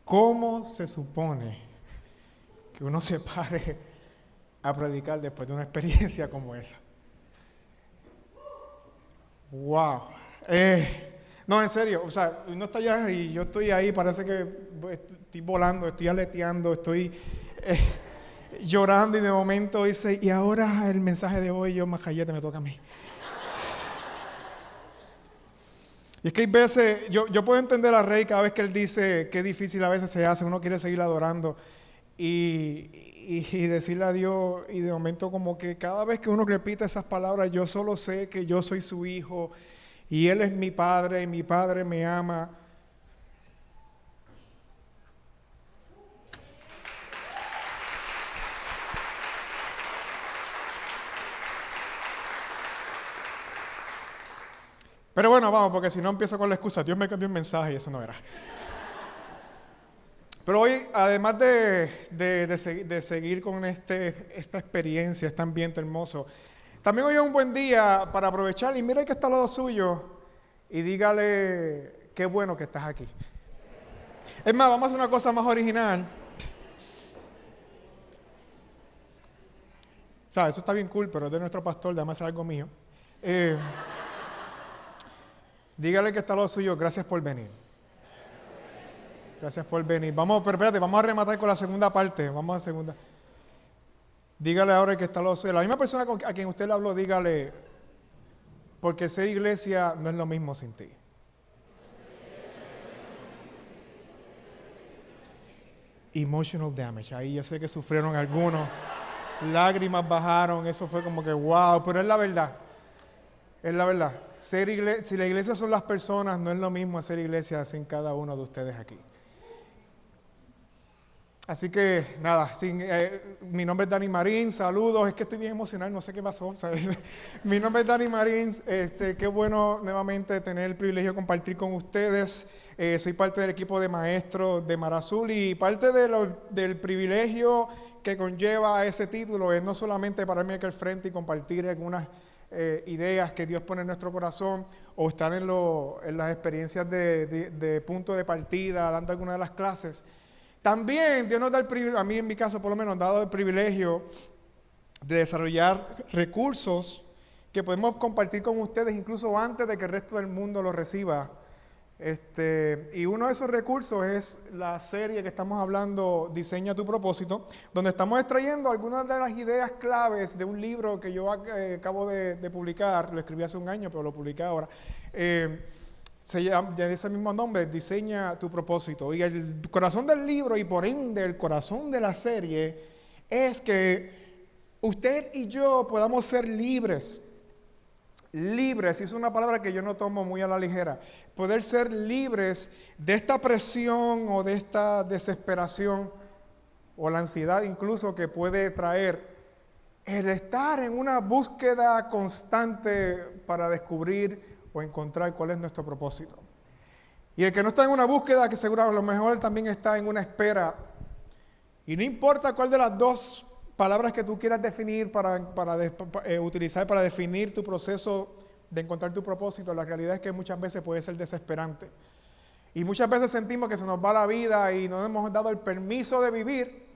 ¿Cómo se supone que uno se pare a predicar después de una experiencia como esa? ¡Wow! No, en serio, o sea, uno está allá y yo estoy ahí, parece que estoy volando, estoy aleteando, estoy llorando y de momento dice, y ahora el mensaje de hoy, yo más callete, me toca a mí. Y es que hay veces, yo puedo entender a Rey cada vez que él dice que difícil a veces se hace, uno quiere seguir adorando y decirle a Dios, y de momento como que cada vez que uno repite esas palabras, yo solo sé que yo soy su hijo y Él es mi Padre y mi Padre me ama. Pero bueno, vamos, porque si no empiezo con la excusa, Dios me cambió un mensaje y eso no era. Pero hoy, además de seguir con esta experiencia, este ambiente hermoso, también hoy es un buen día para aprovechar y mira que está al lado suyo y dígale qué bueno que estás aquí. Es más, vamos a hacer una cosa más original. ¿Sabes? Eso está bien cool, pero es de nuestro pastor, déjame hacer algo mío. Dígale que está al lado suyo, gracias por venir. Gracias por venir. Vamos, pero espérate, vamos a rematar con la segunda parte. Vamos a segunda. Dígale ahora que está al lado suyo. La misma persona a quien usted le habló, dígale, porque ser iglesia no es lo mismo sin ti. Emotional damage. Ahí yo sé que sufrieron algunos. Lágrimas bajaron. Eso fue como que wow. Pero es la verdad. Es la verdad. Si la iglesia son las personas, no es lo mismo hacer iglesia sin cada uno de ustedes aquí. Así que nada, mi nombre es Dani Marín, saludos, es que estoy bien emocional, no sé qué pasó. ¿Sabes? Mi nombre es Dani Marín, qué bueno nuevamente tener el privilegio de compartir con ustedes. Soy parte del equipo de maestros de Mar Azul y parte del privilegio que conlleva ese título es no solamente pararme aquí al frente y compartir algunas ideas que Dios pone en nuestro corazón o estar en las experiencias de punto de partida, dando algunas de las clases. También Dios nos da el privilegio, a mí en mi caso por lo menos, nos ha dado el privilegio de desarrollar recursos que podemos compartir con ustedes incluso antes de que el resto del mundo los reciba. Y uno de esos recursos es la serie que estamos hablando, Diseña tu propósito, donde estamos extrayendo algunas de las ideas claves de un libro que yo acabo de publicar, lo escribí hace un año, pero lo publiqué ahora. Se llama de ese mismo nombre, Diseña tu propósito. Y el corazón del libro y por ende el corazón de la serie es que usted y yo podamos ser libres. Libres, y es una palabra que yo no tomo muy a la ligera. Poder ser libres de esta presión o de esta desesperación o la ansiedad incluso que puede traer el estar en una búsqueda constante para descubrir o encontrar cuál es nuestro propósito. Y el que no está en una búsqueda, que seguro a lo mejor también está en una espera. Y no importa cuál de las dos palabras que tú quieras definir utilizar para definir tu proceso de encontrar tu propósito, la realidad es que muchas veces puede ser desesperante. Y muchas veces sentimos que se nos va la vida y no hemos dado el permiso de vivir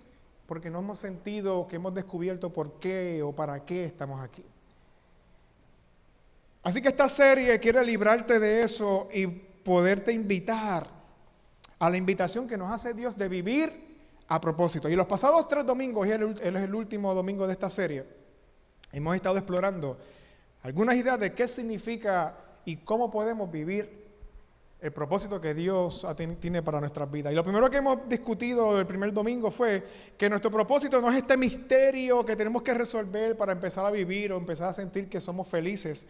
porque no hemos sentido que hemos descubierto por qué o para qué estamos aquí. Así que esta serie quiere librarte de eso y poderte invitar a la invitación que nos hace Dios de vivir a propósito. Y los pasados 3 domingos, y él es el último domingo de esta serie, hemos estado explorando algunas ideas de qué significa y cómo podemos vivir el propósito que Dios tiene para nuestras vidas. Y lo primero que hemos discutido el primer domingo fue que nuestro propósito no es este misterio que tenemos que resolver para empezar a vivir o empezar a sentir que somos felices,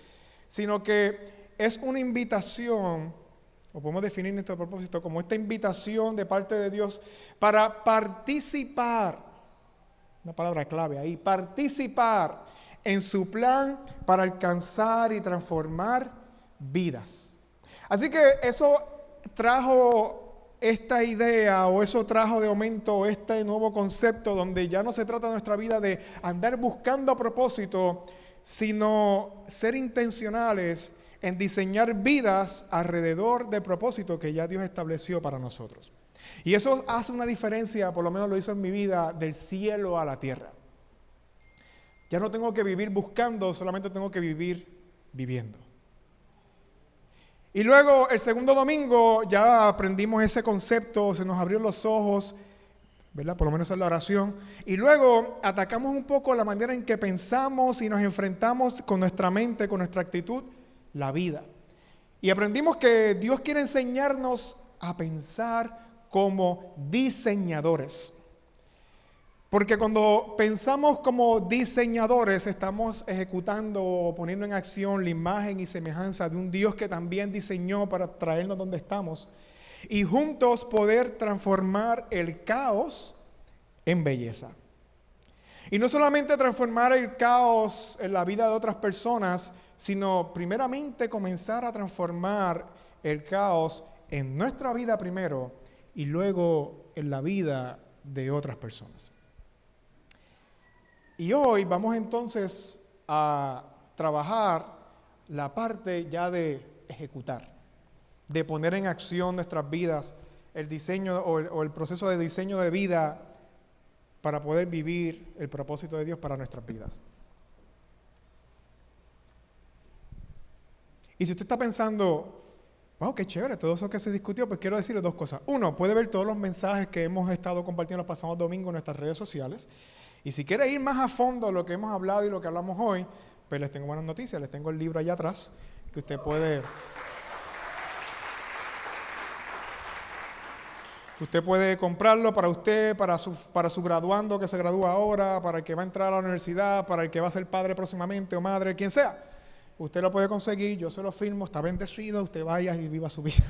sino que es una invitación, o podemos definir nuestro propósito como esta invitación de parte de Dios para participar, una palabra clave ahí, participar en su plan para alcanzar y transformar vidas. Así que eso trajo esta idea o eso trajo de momento este nuevo concepto donde ya no se trata nuestra vida de andar buscando a propósito, sino ser intencionales en diseñar vidas alrededor del propósito que ya Dios estableció para nosotros. Y eso hace una diferencia, por lo menos lo hizo en mi vida, del cielo a la tierra. Ya no tengo que vivir buscando, solamente tengo que vivir viviendo. Y luego el segundo domingo ya aprendimos ese concepto, se nos abrieron los ojos, ¿verdad? Por lo menos en la oración. Y luego atacamos un poco la manera en que pensamos y nos enfrentamos con nuestra mente, con nuestra actitud, la vida. Y aprendimos que Dios quiere enseñarnos a pensar como diseñadores. Porque cuando pensamos como diseñadores, estamos ejecutando o poniendo en acción la imagen y semejanza de un Dios que también diseñó para traernos donde estamos. Y juntos poder transformar el caos en belleza. Y no solamente transformar el caos en la vida de otras personas, sino primeramente comenzar a transformar el caos en nuestra vida primero y luego en la vida de otras personas. Y hoy vamos entonces a trabajar la parte ya de ejecutar, de poner en acción nuestras vidas, el diseño o el proceso de diseño de vida para poder vivir el propósito de Dios para nuestras vidas. Y si usted está pensando, wow, qué chévere, todo eso que se discutió, pues quiero decirle dos cosas. Uno, puede ver todos los mensajes que hemos estado compartiendo los pasados domingos en nuestras redes sociales. Y si quiere ir más a fondo a lo que hemos hablado y lo que hablamos hoy, pues les tengo buenas noticias. Les tengo el libro allá atrás que usted puede comprarlo para usted, para su graduando que se gradúa ahora, para el que va a entrar a la universidad, para el que va a ser padre próximamente o madre, quien sea. Usted lo puede conseguir, yo se lo firmo, está bendecido, usted vaya y viva su vida.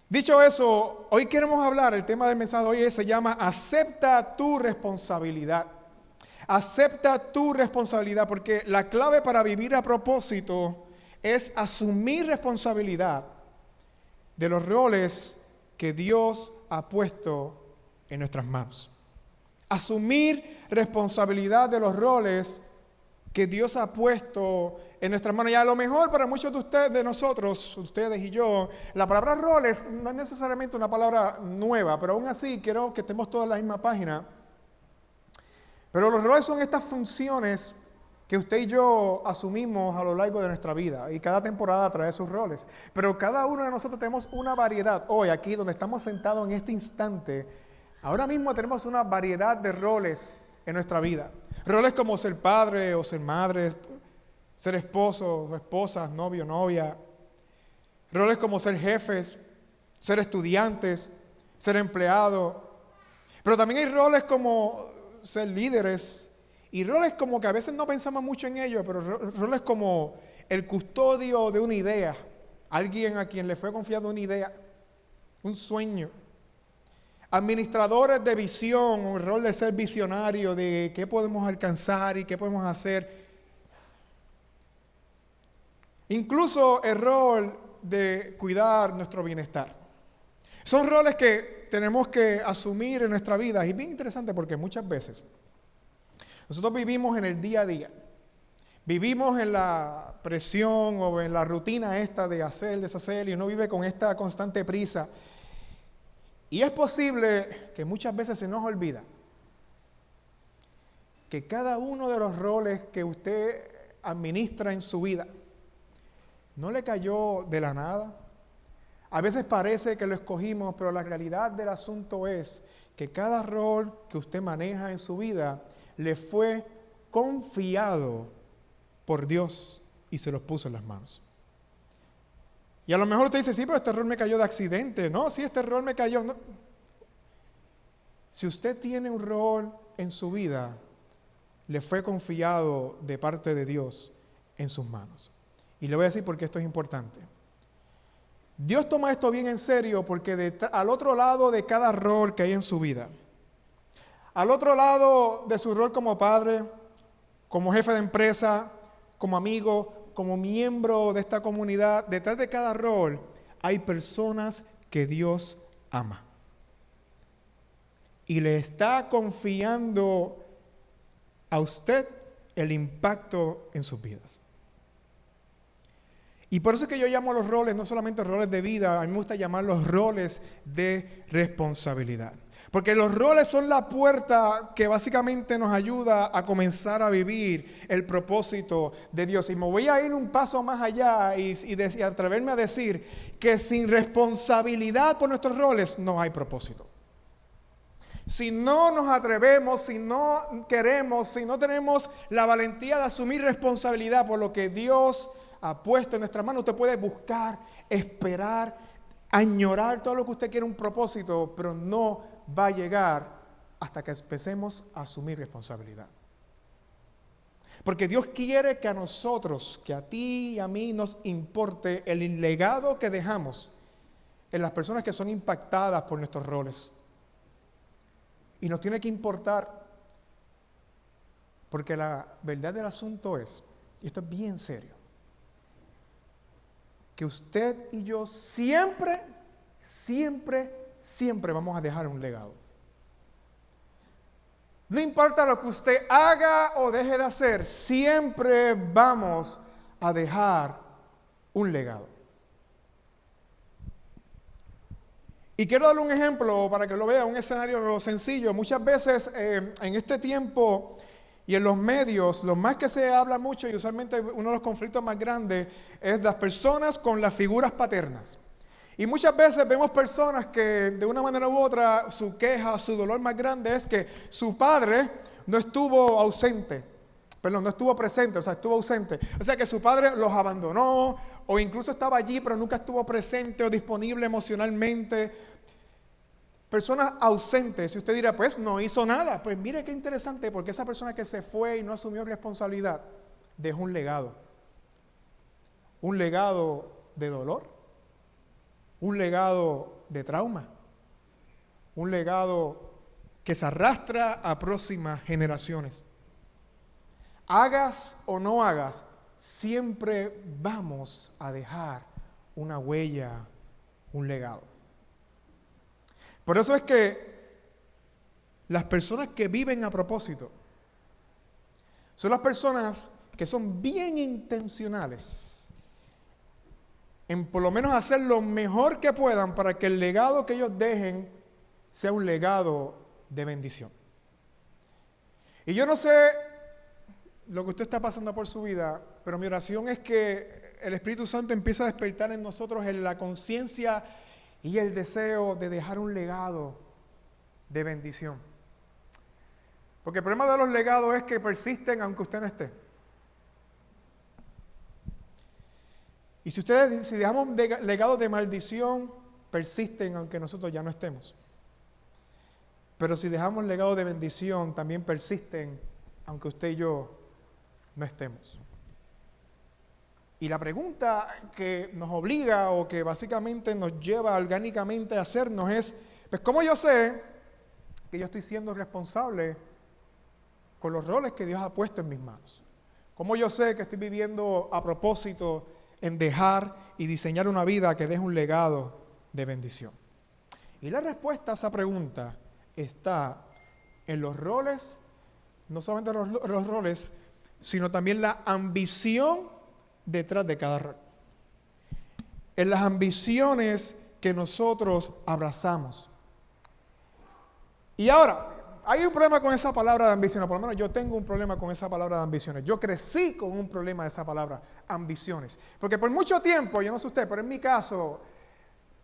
Dicho eso, hoy queremos hablar, el tema del mensaje de hoy se llama Acepta tu responsabilidad. Acepta tu responsabilidad, porque la clave para vivir a propósito es asumir responsabilidad de los roles que Dios ha puesto en nuestras manos. Asumir responsabilidad de los roles que Dios ha puesto en nuestras manos. Y a lo mejor para muchos de ustedes, de nosotros, ustedes y yo, la palabra roles no es necesariamente una palabra nueva, pero aún así quiero que estemos todos en la misma página. Pero los roles son estas funciones que usted y yo asumimos a lo largo de nuestra vida, y cada temporada trae sus roles. Pero cada uno de nosotros tenemos una variedad. Hoy aquí donde estamos sentados en este instante, ahora mismo tenemos una variedad de roles en nuestra vida. Roles como ser padre o ser madre, ser esposo o esposa, novio, novia. Roles como ser jefes, ser estudiantes, ser empleado. Pero también hay roles como ser líderes y roles como que a veces no pensamos mucho en ellos, pero roles como el custodio de una idea, alguien a quien le fue confiada una idea, un sueño. Administradores de visión, el rol de ser visionario, de qué podemos alcanzar y qué podemos hacer. Incluso el rol de cuidar nuestro bienestar. Son roles que tenemos que asumir en nuestra vida. Y es bien interesante porque muchas veces nosotros vivimos en el día a día. Vivimos en la presión o en la rutina esta de hacer, deshacer, y uno vive con esta constante prisa. Y es posible que muchas veces se nos olvida que cada uno de los roles que usted administra en su vida no le cayó de la nada. A veces parece que lo escogimos, pero la realidad del asunto es que cada rol que usted maneja en su vida le fue confiado por Dios y se los puso en las manos. Y a lo mejor usted dice, sí, pero este rol me cayó de accidente. No, sí, este rol me cayó. No. Si usted tiene un rol en su vida, le fue confiado de parte de Dios en sus manos. Y le voy a decir por qué esto es importante. Dios toma esto bien en serio porque al otro lado de cada rol que hay en su vida, al otro lado de su rol como padre, como jefe de empresa, como amigo, como miembro de esta comunidad, detrás de cada rol hay personas que Dios ama. Y le está confiando a usted el impacto en sus vidas. Y por eso es que yo llamo los roles, no solamente roles de vida, a mí me gusta llamarlos roles de responsabilidad. Porque los roles son la puerta que básicamente nos ayuda a comenzar a vivir el propósito de Dios. Y me voy a ir un paso más allá y atreverme a decir que sin responsabilidad por nuestros roles no hay propósito. Si no nos atrevemos, si no queremos, si no tenemos la valentía de asumir responsabilidad por lo que Dios ha puesto en nuestras manos, usted puede buscar, esperar, añorar todo lo que usted quiere, un propósito, pero no va a llegar hasta que empecemos a asumir responsabilidad. Porque Dios quiere que a nosotros, que a ti y a mí nos importe el legado que dejamos en las personas que son impactadas por nuestros roles. Y nos tiene que importar, porque la verdad del asunto es, y esto es bien serio, que usted y yo siempre vamos a dejar un legado. No importa lo que usted haga o deje de hacer, siempre vamos a dejar un legado. Y quiero darle un ejemplo para que lo vea, un escenario sencillo. Muchas veces en este tiempo y en los medios, lo más que se habla mucho y usualmente uno de los conflictos más grandes es las personas con las figuras paternas. Y muchas veces vemos personas que de una manera u otra su queja, su dolor más grande es que su padre no estuvo presente, o sea, estuvo ausente. O sea, que su padre los abandonó o incluso estaba allí pero nunca estuvo presente o disponible emocionalmente. Personas ausentes. Si usted dirá, pues no hizo nada. Pues mire qué interesante, porque esa persona que se fue y no asumió responsabilidad dejó un legado. Un legado de dolor. Un legado de trauma, un legado que se arrastra a próximas generaciones. Hagas o no hagas, siempre vamos a dejar una huella, un legado. Por eso es que las personas que viven a propósito son las personas que son bien intencionales en por lo menos hacer lo mejor que puedan para que el legado que ellos dejen sea un legado de bendición. Y yo no sé lo que usted está pasando por su vida, pero mi oración es que el Espíritu Santo empiece a despertar en nosotros la conciencia y el deseo de dejar un legado de bendición. Porque el problema de los legados es que persisten aunque usted no esté. Y si dejamos legados de maldición, persisten aunque nosotros ya no estemos. Pero si dejamos legados de bendición, también persisten aunque usted y yo no estemos. Y la pregunta que nos obliga o que básicamente nos lleva orgánicamente a hacernos es, pues ¿cómo yo sé que yo estoy siendo responsable con los roles que Dios ha puesto en mis manos? ¿Cómo yo sé que estoy viviendo a propósito en dejar y diseñar una vida que deje un legado de bendición? Y la respuesta a esa pregunta está en los roles, no solamente los roles, sino también la ambición detrás de cada rol. En las ambiciones que nosotros abrazamos. Y ahora, hay un problema con esa palabra de ambiciones, por lo menos yo tengo un problema con esa palabra de ambiciones. Yo crecí con un problema de esa palabra, ambiciones. Porque por mucho tiempo, yo no sé usted, pero en mi caso,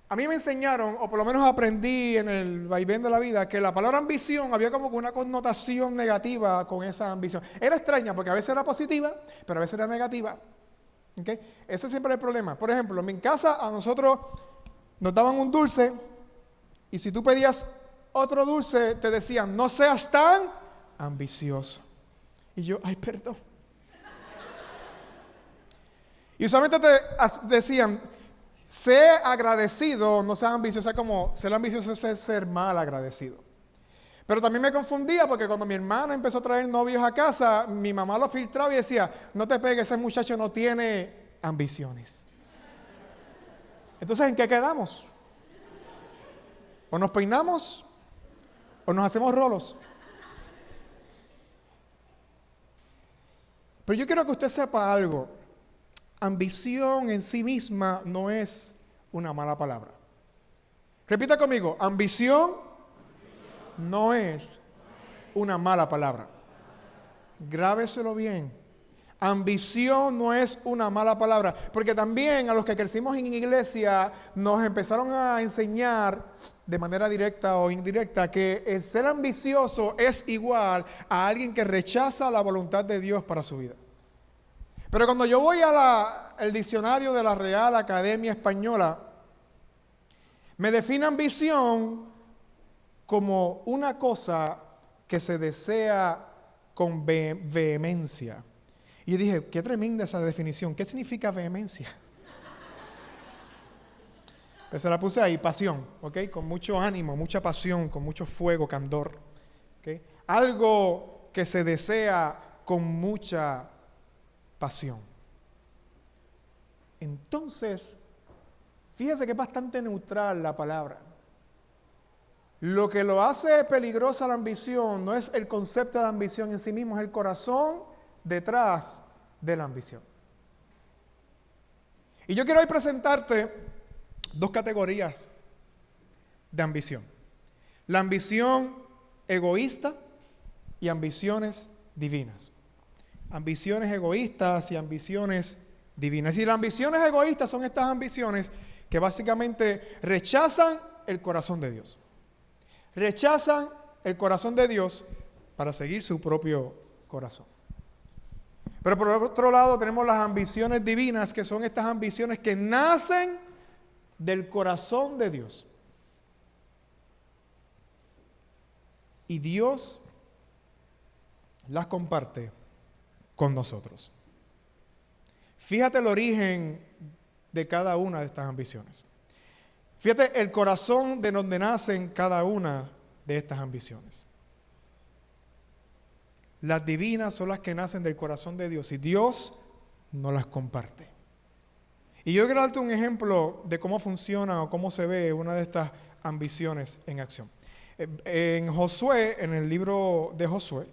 a mí me enseñaron, o por lo menos aprendí en el vaivén de la vida, que la palabra ambición había como una connotación negativa con esa ambición. Era extraña porque a veces era positiva, pero a veces era negativa. ¿Okay? Ese siempre es el problema. Por ejemplo, en mi casa a nosotros nos daban un dulce y si tú pedías otro dulce, te decían, no seas tan ambicioso. Y yo, ay, perdón. Y usualmente te decían, sé agradecido, no seas ambicioso. O sea, como ser ambicioso es ser mal agradecido. Pero también me confundía porque cuando mi hermana empezó a traer novios a casa, mi mamá lo filtraba y decía, no te pegues, ese muchacho no tiene ambiciones. Entonces, ¿en qué quedamos? O nos peinamos o nos hacemos rolos. Pero yo quiero que usted sepa algo. Ambición en sí misma no es una mala palabra. Repita conmigo, ambición no es una mala palabra. Grábeselo bien. Ambición no es una mala palabra, porque también a los que crecimos en iglesia nos empezaron a enseñar de manera directa o indirecta que el ser ambicioso es igual a alguien que rechaza la voluntad de Dios para su vida. Pero cuando yo voy al diccionario de la Real Academia Española, me define ambición como una cosa que se desea con vehemencia. Y yo dije, qué tremenda esa definición. ¿Qué significa vehemencia? Pues se la puse ahí, pasión, ¿ok? Con mucho ánimo, mucha pasión, con mucho fuego, candor. ¿Ok? Algo que se desea con mucha pasión. Entonces, fíjese que es bastante neutral la palabra. Lo que lo hace peligrosa la ambición no es el concepto de ambición en sí mismo, es el corazón detrás de la ambición. Y yo quiero hoy presentarte dos categorías de ambición. La ambición egoísta y ambiciones divinas. Ambiciones egoístas y ambiciones divinas. Y las ambiciones egoístas son estas ambiciones que básicamente rechazan el corazón de Dios. Rechazan el corazón de Dios para seguir su propio corazón. Pero por otro lado tenemos las ambiciones divinas, que son estas ambiciones que nacen del corazón de Dios. Y Dios las comparte con nosotros. Fíjate el origen de cada una de estas ambiciones. Fíjate el corazón de donde nacen cada una de estas ambiciones. Las divinas son las que nacen del corazón de Dios y Dios nos las comparte. Y yo quiero darte un ejemplo de cómo funciona o cómo se ve una de estas ambiciones en acción. En Josué, en el libro de Josué,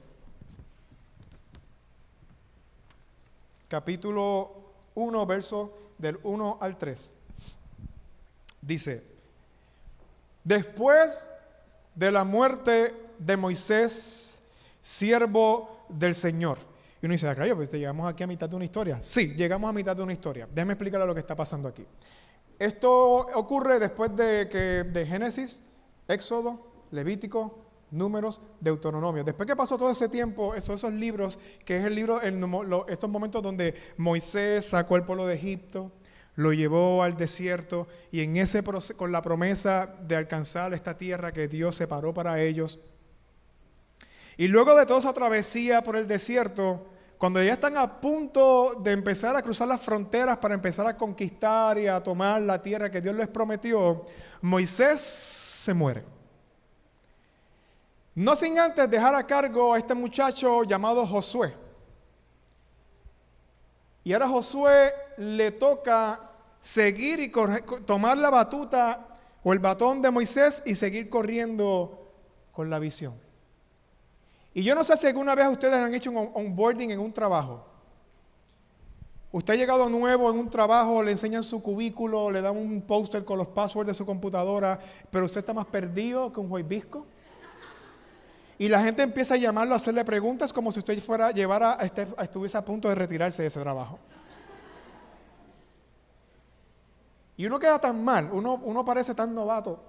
capítulo 1, verso del 1 al 3. Dice, después de la muerte de Moisés, siervo del Señor. Y uno dice, acá pues llegamos aquí a mitad de una historia. Sí, llegamos a mitad de una historia. Déjame explicarle lo que está pasando aquí. Esto ocurre después de Génesis, Éxodo, Levítico, Números, Deuteronomio. Después que pasó todo ese tiempo, esos libros, que es el libro, estos momentos donde Moisés sacó el pueblo de Egipto, lo llevó al desierto y en ese proceso, con la promesa de alcanzar esta tierra que Dios separó para ellos. Y luego de toda esa travesía por el desierto, cuando ya están a punto de empezar a cruzar las fronteras para empezar a conquistar y a tomar la tierra que Dios les prometió, Moisés se muere. No sin antes dejar a cargo a este muchacho llamado Josué. Y ahora a Josué le toca seguir y tomar la batuta o el batón de Moisés y seguir corriendo con la visión. Y yo no sé si alguna vez ustedes han hecho un onboarding en un trabajo. Usted ha llegado nuevo en un trabajo, le enseñan su cubículo, le dan un póster con los passwords de su computadora, pero usted está más perdido que un jueibisco. Y la gente empieza a llamarlo, a hacerle preguntas como si usted estuviese a punto de retirarse de ese trabajo. Y uno queda tan mal, uno parece tan novato.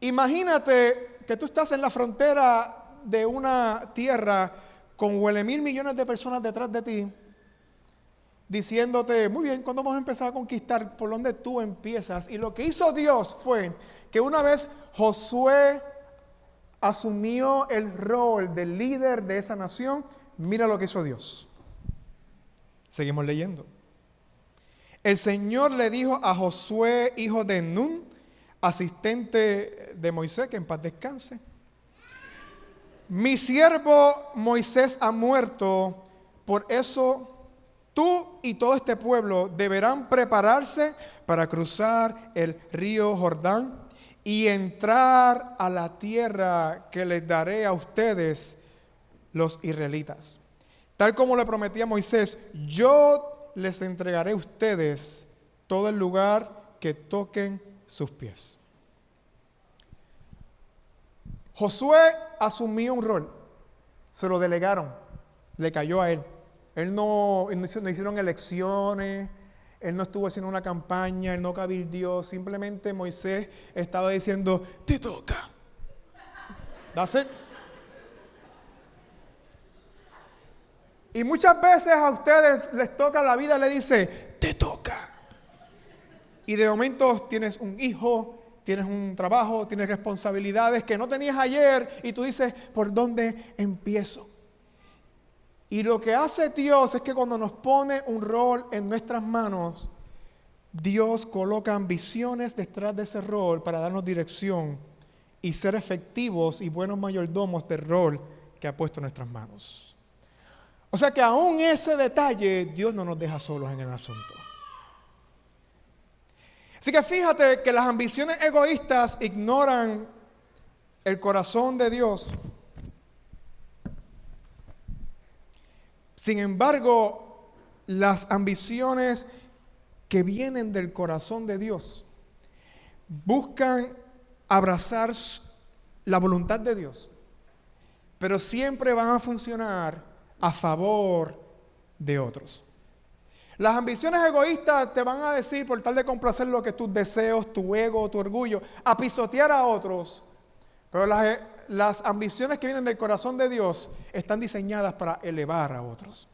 Imagínate que tú estás en la frontera de una tierra con 1,000 millones de personas detrás de ti, diciéndote, muy bien, ¿cuándo vamos a empezar a conquistar? ¿Por dónde tú empiezas? Y lo que hizo Dios fue que una vez Josué asumió el rol de líder de esa nación, mira lo que hizo Dios. Seguimos leyendo. El Señor le dijo a Josué, hijo de Nun, asistente de Moisés, que en paz descanse: mi siervo Moisés ha muerto, por eso tú y todo este pueblo deberán prepararse para cruzar el río Jordán y entrar a la tierra que les daré a ustedes, los israelitas. tal como le prometí a Moisés, yo les entregaré a ustedes todo el lugar que toquen sus pies. Josué asumió un rol, se lo delegaron, le cayó a él. Él no hicieron elecciones, él no estuvo haciendo una campaña, él no cabildeó, simplemente Moisés estaba diciendo, te toca. That's it. Y muchas veces a ustedes les toca, la vida le dice, te toca. Y de momento tienes un hijo, tienes un trabajo, tienes responsabilidades que no tenías ayer y tú dices, ¿por dónde empiezo? Y lo que hace Dios es que cuando nos pone un rol en nuestras manos, Dios coloca ambiciones detrás de ese rol para darnos dirección y ser efectivos y buenos mayordomos del rol que ha puesto en nuestras manos. O sea que aún ese detalle, Dios no nos deja solos en el asunto. Así que fíjate que las ambiciones egoístas ignoran el corazón de Dios. Sin embargo, las ambiciones que vienen del corazón de Dios buscan abrazar la voluntad de Dios, pero siempre van a funcionar a favor de otros. Las ambiciones egoístas te van a decir, por tal de complacer lo que tus deseos, tu ego, tu orgullo, a pisotear a otros. Pero las ambiciones que vienen del corazón de Dios están diseñadas para elevar a otros.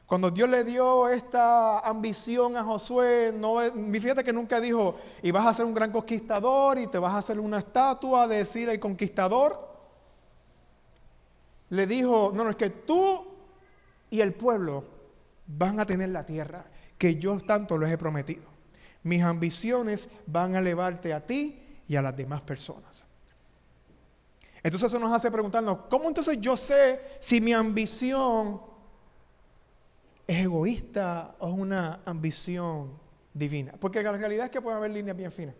Cuando Dios le dio esta ambición a Josué, fíjate que nunca dijo, y vas a ser un gran conquistador y te vas a hacer una estatua de decir el conquistador. Le dijo, no, es que tú y el pueblo van a tener la tierra que yo tanto les he prometido. Mis ambiciones van a elevarte a ti y a las demás personas. Entonces eso nos hace preguntarnos, ¿cómo entonces yo sé si mi ambición es egoísta o es una ambición divina? Porque la realidad es que puede haber líneas bien finas.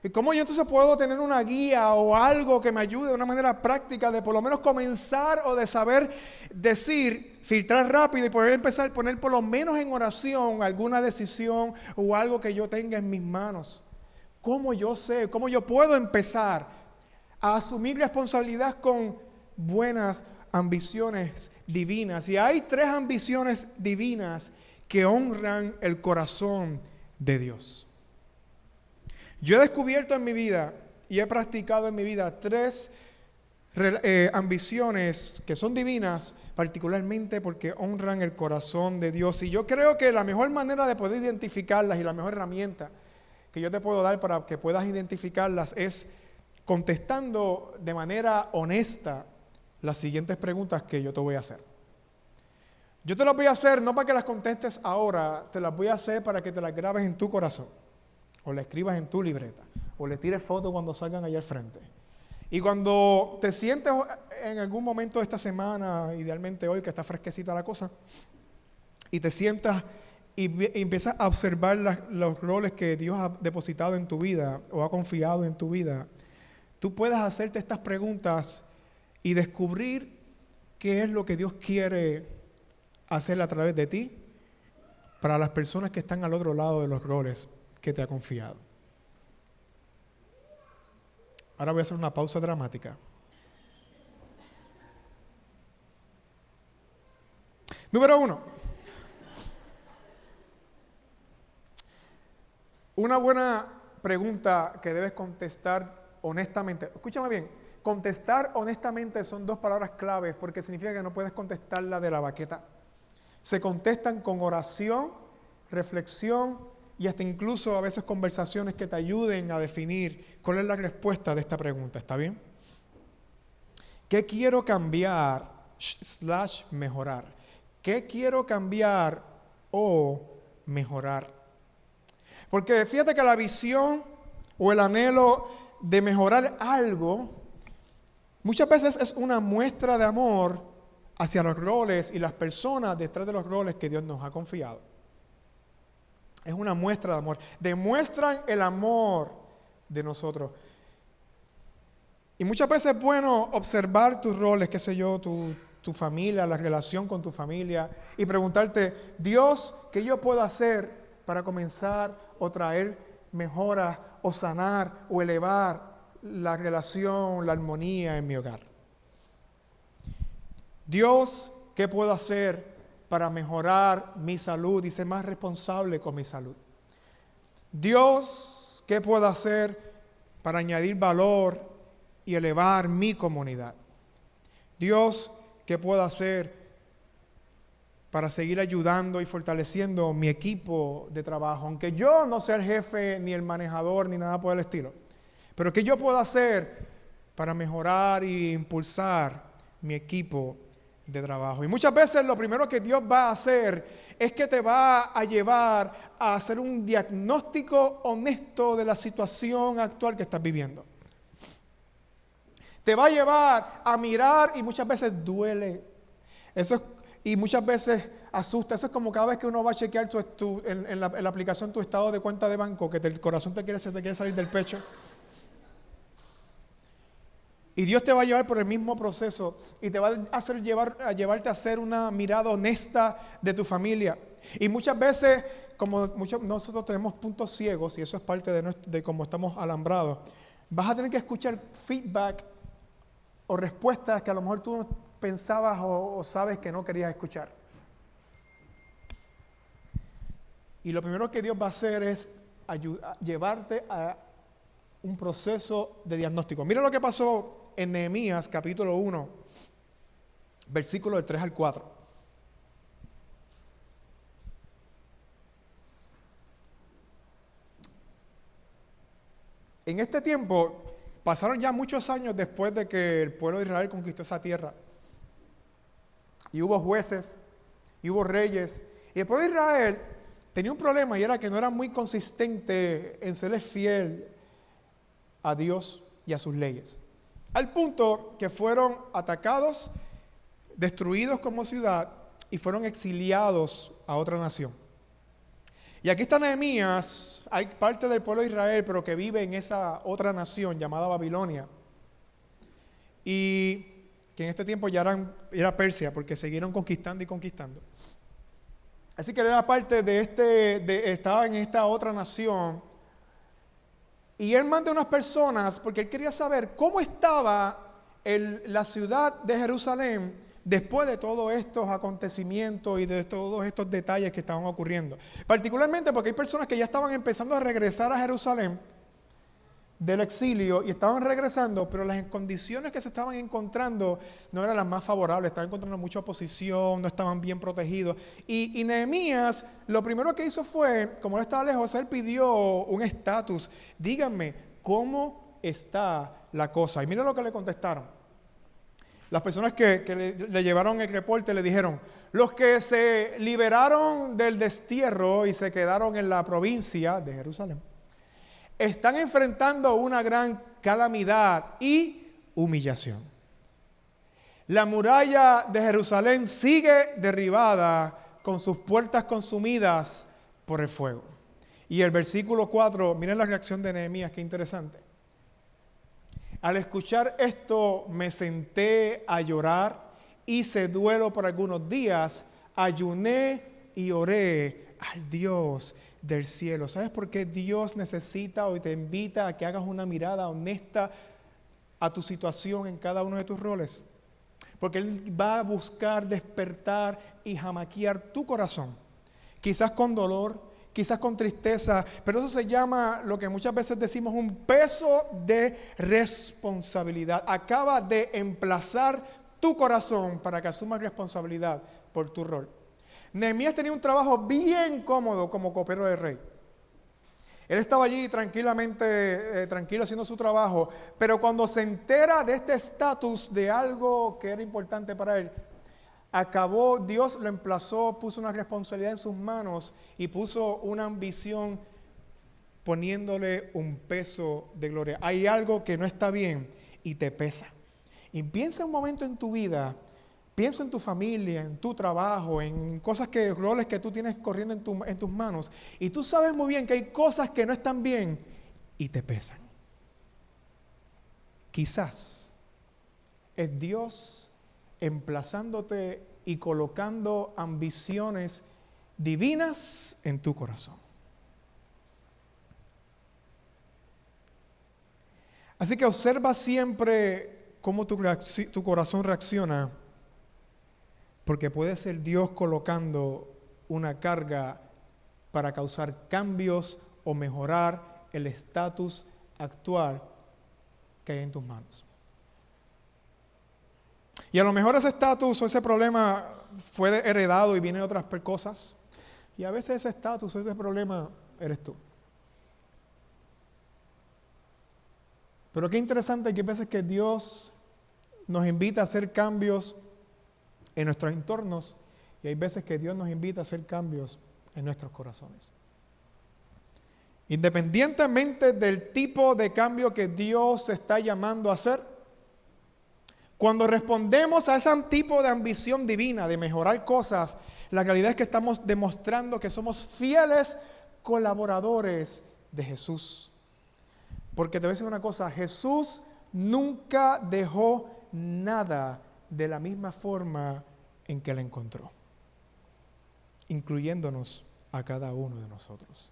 ¿Y cómo yo entonces puedo tener una guía o algo que me ayude de una manera práctica de por lo menos comenzar o de saber decir, filtrar rápido y poder empezar a poner por lo menos en oración alguna decisión o algo que yo tenga en mis manos? ¿Cómo yo sé? ¿Cómo yo puedo empezar a asumir responsabilidad con buenas ambiciones divinas? Y hay 3 ambiciones divinas que honran el corazón de Dios. Yo he descubierto en mi vida y he practicado en mi vida 3 ambiciones que son divinas, particularmente porque honran el corazón de Dios. Y yo creo que la mejor manera de poder identificarlas y la mejor herramienta que yo te puedo dar para que puedas identificarlas es contestando de manera honesta las siguientes preguntas que yo te voy a hacer. Yo te las voy a hacer no para que las contestes ahora, te las voy a hacer para que te las grabes en tu corazón, o la escribas en tu libreta, o le tires fotos cuando salgan allá al frente. Y cuando te sientes en algún momento de esta semana, idealmente hoy que está fresquecita la cosa, y te sientas y empiezas a observar los roles que Dios ha depositado en tu vida o ha confiado en tu vida, tú puedas hacerte estas preguntas y descubrir qué es lo que Dios quiere hacer a través de ti para las personas que están al otro lado de los roles que te ha confiado. Ahora voy a hacer una pausa dramática. Número 1. Una buena pregunta que debes contestar honestamente. Escúchame bien. Contestar honestamente son 2 palabras claves porque significa que no puedes contestarla de la baqueta. Se contestan con oración, reflexión y hasta incluso a veces conversaciones que te ayuden a definir cuál es la respuesta de esta pregunta. ¿Está bien? ¿Qué quiero cambiar / mejorar? ¿Qué quiero cambiar o mejorar? Porque fíjate que la visión o el anhelo de mejorar algo muchas veces es una muestra de amor hacia los roles y las personas detrás de los roles que Dios nos ha confiado. Es una muestra de amor. Demuestran el amor de nosotros. Y muchas veces es bueno observar tus roles, qué sé yo, tu tu familia, la relación con tu familia y preguntarte, Dios, ¿qué yo puedo hacer para comenzar o traer mejoras o sanar o elevar la relación, la armonía en mi hogar? Dios, ¿qué puedo hacer para mejorar mi salud y ser más responsable con mi salud? Dios, ¿qué puedo hacer para añadir valor y elevar mi comunidad? Dios, ¿qué puedo hacer para seguir ayudando y fortaleciendo mi equipo de trabajo? Aunque yo no sea el jefe, ni el manejador, ni nada por el estilo. Pero ¿qué yo puedo hacer para mejorar e impulsar mi equipo de trabajo? Y muchas veces lo primero que Dios va a hacer es que te va a llevar a hacer un diagnóstico honesto de la situación actual que estás viviendo. Te va a llevar a mirar y muchas veces duele. Y muchas veces asusta. Eso es como cada vez que uno va a chequear en la aplicación tu estado de cuenta de banco, que el corazón se te quiere salir del pecho. Y Dios te va a llevar por el mismo proceso y te va a llevarte a hacer una mirada honesta de tu familia. Y muchas veces, nosotros tenemos puntos ciegos, y eso es parte de cómo estamos alambrados, vas a tener que escuchar feedback o respuestas que a lo mejor tú pensabas o sabes que no querías escuchar. Y lo primero que Dios va a hacer es llevarte a un proceso de diagnóstico. Mira lo que pasó en Nehemías capítulo 1, versículos del 3 al 4. En este tiempo, pasaron ya muchos años después de que el pueblo de Israel conquistó esa tierra. Y hubo jueces, y hubo reyes. Y el pueblo de Israel tenía un problema y era que no era muy consistente en serle fiel a Dios y a sus leyes. Al punto que fueron atacados, destruidos como ciudad y fueron exiliados a otra nación. Y aquí está Nehemías, hay parte del pueblo de Israel, pero que vive en esa otra nación llamada Babilonia. Y que en este tiempo ya era Persia, porque siguieron conquistando y conquistando. Así que era parte estaba en esta otra nación. Y él manda unas personas porque él quería saber cómo estaba la ciudad de Jerusalén después de todos estos acontecimientos y de todos estos detalles que estaban ocurriendo. Particularmente porque hay personas que ya estaban empezando a regresar a Jerusalén del exilio y estaban regresando, pero las condiciones que se estaban encontrando no eran las más favorables, estaban encontrando mucha oposición, no estaban bien protegidos. Y Nehemías lo primero que hizo fue, como él estaba lejos, él pidió un estatus. Díganme, ¿cómo está la cosa? Y mira lo que le contestaron. Las personas que le llevaron el reporte le dijeron, los que se liberaron del destierro y se quedaron en la provincia de Jerusalén, están enfrentando una gran calamidad y humillación. La muralla de Jerusalén sigue derribada con sus puertas consumidas por el fuego. Y el versículo 4, miren la reacción de Nehemías, qué interesante. Al escuchar esto me senté a llorar, hice duelo por algunos días, ayuné y oré al Dios del cielo. ¿Sabes por qué Dios necesita o te invita a que hagas una mirada honesta a tu situación en cada uno de tus roles? Porque Él va a buscar despertar y jamaquear tu corazón. Quizás con dolor, quizás con tristeza, pero eso se llama lo que muchas veces decimos un peso de responsabilidad. Acaba de emplazar tu corazón para que asumas responsabilidad por tu rol. Nehemías tenía un trabajo bien cómodo como copero del rey. Él estaba allí tranquilamente, tranquilo haciendo su trabajo, pero cuando se entera de este estatus de algo que era importante para él, Dios lo emplazó, puso una responsabilidad en sus manos y puso una ambición poniéndole un peso de gloria. Hay algo que no está bien y te pesa. Y piensa un momento en tu vida. Piensa en tu familia, en tu trabajo, en roles que tú tienes corriendo en tus manos. Y tú sabes muy bien que hay cosas que no están bien y te pesan. Quizás es Dios emplazándote y colocando ambiciones divinas en tu corazón. Así que observa siempre cómo tu corazón reacciona, porque puede ser Dios colocando una carga para causar cambios o mejorar el estatus actual que hay en tus manos. Y a lo mejor ese estatus o ese problema fue heredado y viene de otras cosas. Y a veces ese estatus o ese problema eres tú. Pero qué interesante que hay veces que Dios nos invita a hacer cambios en nuestros entornos y hay veces que Dios nos invita a hacer cambios en nuestros corazones. Independientemente del tipo de cambio que Dios está llamando a hacer, cuando respondemos a ese tipo de ambición divina de mejorar cosas, la realidad es que estamos demostrando que somos fieles colaboradores de Jesús. Porque te voy a decir una cosa, Jesús nunca dejó nada de la misma forma en que la encontró, incluyéndonos a cada uno de nosotros.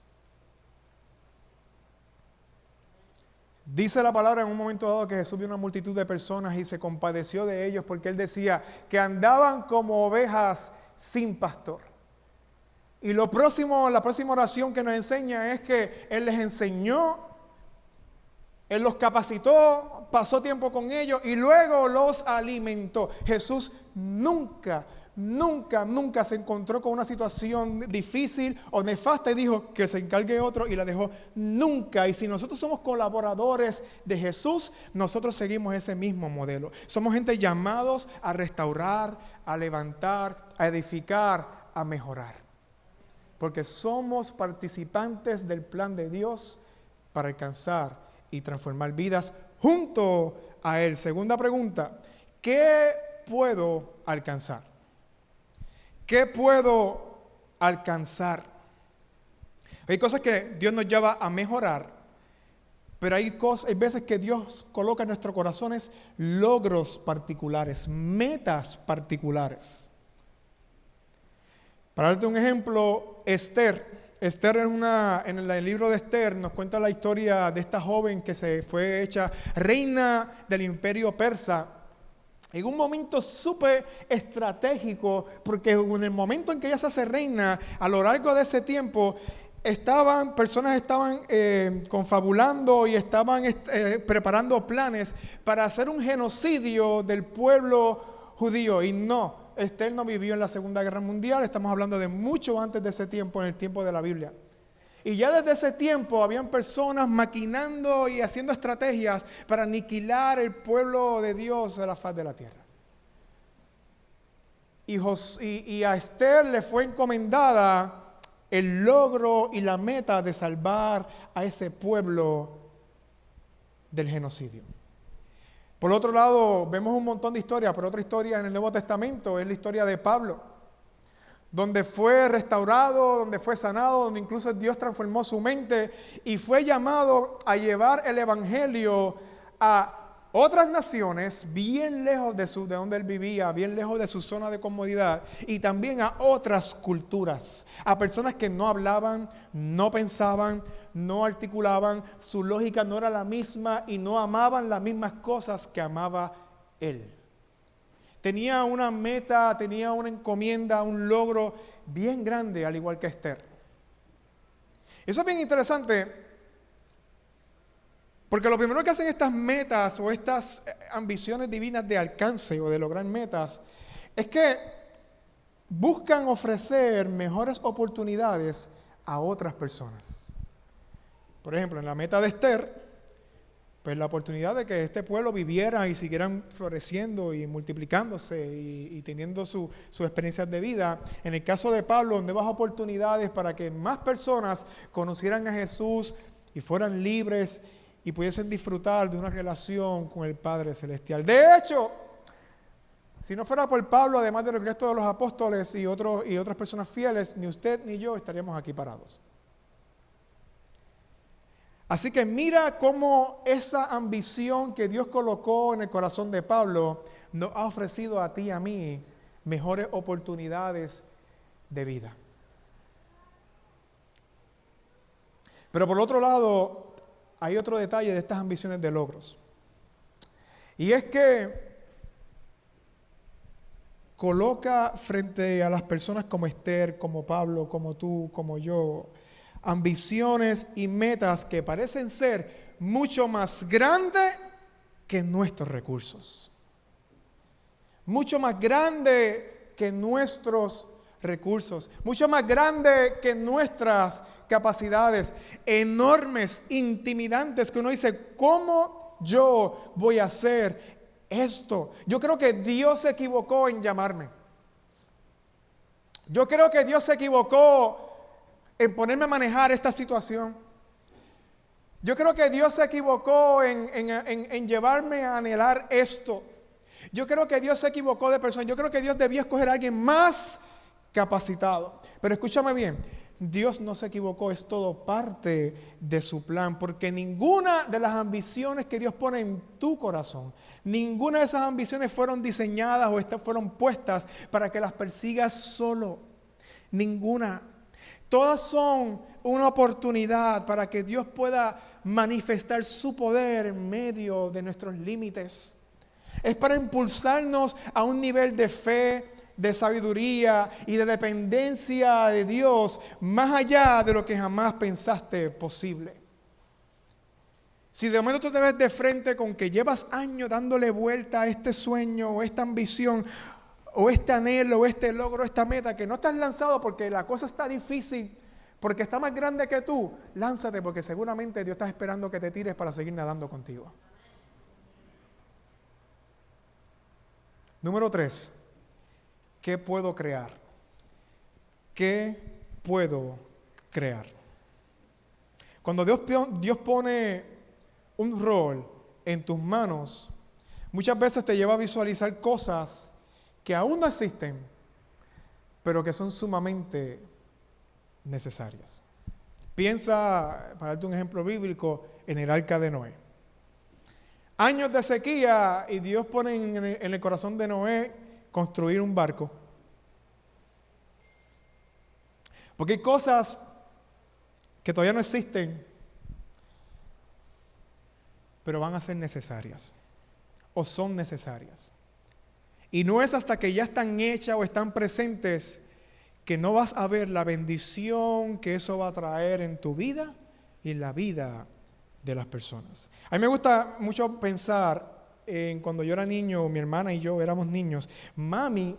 Dice la palabra en un momento dado que Jesús vio una multitud de personas y se compadeció de ellos porque Él decía que andaban como ovejas sin pastor. Y la próxima oración que nos enseña es que Él les enseñó, Él los capacitó, pasó tiempo con ellos y luego los alimentó. Jesús nunca se encontró con una situación difícil o nefasta y dijo que se encargue otro y la dejó. Nunca. Y si nosotros somos colaboradores de Jesús, nosotros seguimos ese mismo modelo. Somos gente llamados a restaurar, a levantar, a edificar, a mejorar. Porque somos participantes del plan de Dios para alcanzar y transformar vidas junto a Él. Segunda pregunta, ¿qué puedo alcanzar? ¿Qué puedo alcanzar? Hay cosas que Dios nos lleva a mejorar, pero hay veces que Dios coloca en nuestros corazones logros particulares, metas particulares. Para darte un ejemplo, Esther en el libro de Esther nos cuenta la historia de esta joven que se fue hecha reina del imperio persa. En un momento súper estratégico, porque en el momento en que ella se hace reina, a lo largo de ese tiempo, personas estaban confabulando y estaban preparando planes para hacer un genocidio del pueblo judío. Y no, Esther no vivió en la Segunda Guerra Mundial, estamos hablando de mucho antes de ese tiempo, en el tiempo de la Biblia. Y ya desde ese tiempo habían personas maquinando y haciendo estrategias para aniquilar el pueblo de Dios de la faz de la tierra. Y a Esther le fue encomendada el logro y la meta de salvar a ese pueblo del genocidio. Por otro lado, vemos un montón de historias, pero otra historia en el Nuevo Testamento es la historia de Pablo, donde fue restaurado, donde fue sanado, donde incluso Dios transformó su mente y fue llamado a llevar el evangelio a otras naciones bien lejos de donde él vivía, bien lejos de su zona de comodidad y también a otras culturas, a personas que no hablaban, no pensaban, no articulaban, su lógica no era la misma y no amaban las mismas cosas que amaba él. Tenía una meta, tenía una encomienda, un logro bien grande, al igual que Esther. Eso es bien interesante, porque lo primero que hacen estas metas o estas ambiciones divinas de alcance o de lograr metas es que buscan ofrecer mejores oportunidades a otras personas. Por ejemplo, en la meta de Esther, pues la oportunidad de que este pueblo viviera y siguieran floreciendo y multiplicándose y teniendo sus experiencias de vida. En el caso de Pablo, nuevas oportunidades para que más personas conocieran a Jesús y fueran libres y pudiesen disfrutar de una relación con el Padre Celestial. De hecho, si no fuera por Pablo, además del resto de los apóstoles y otras personas fieles, ni usted ni yo estaríamos aquí parados. Así que mira cómo esa ambición que Dios colocó en el corazón de Pablo nos ha ofrecido a ti y a mí mejores oportunidades de vida. Pero por otro lado, hay otro detalle de estas ambiciones de logros. Y es que coloca frente a las personas como Esther, como Pablo, como tú, como yo, ambiciones y metas que parecen ser mucho más grandes que nuestros recursos. Mucho más grande que nuestros recursos. Mucho más grande que nuestras capacidades. Enormes, intimidantes, que uno dice, ¿cómo yo voy a hacer esto? Yo creo que Dios se equivocó en llamarme. Yo creo que Dios se equivocó en ponerme a manejar esta situación. Yo creo que Dios se equivocó en llevarme a anhelar esto. Yo creo que Dios se equivocó de persona. Yo creo que Dios debía escoger a alguien más capacitado. Pero escúchame bien, Dios no se equivocó, es todo parte de su plan, porque ninguna de las ambiciones que Dios pone en tu corazón, ninguna de esas ambiciones fueron diseñadas o fueron puestas para que las persigas solo. Ninguna. Todas son una oportunidad para que Dios pueda manifestar su poder en medio de nuestros límites. Es para impulsarnos a un nivel de fe, de sabiduría y de dependencia de Dios más allá de lo que jamás pensaste posible. Si de momento tú te ves de frente con que llevas años dándole vuelta a este sueño o esta ambición o este anhelo o este logro, esta meta, que no estás lanzado porque la cosa está difícil, porque está más grande que tú, lánzate porque seguramente Dios está esperando que te tires para seguir nadando contigo. Número 3. ¿Qué puedo crear? ¿Qué puedo crear? Cuando Dios pone un rol en tus manos, muchas veces te lleva a visualizar cosas que aún no existen, pero que son sumamente necesarias. Piensa, para darte un ejemplo bíblico, en el arca de Noé. Años de sequía y Dios pone en el corazón de Noé construir un barco. Porque hay cosas que todavía no existen, pero van a ser necesarias o son necesarias. Y no es hasta que ya están hechas o están presentes que no vas a ver la bendición que eso va a traer en tu vida y en la vida de las personas. A mí me gusta mucho pensar en cuando yo era niño, mi hermana y yo éramos niños, mami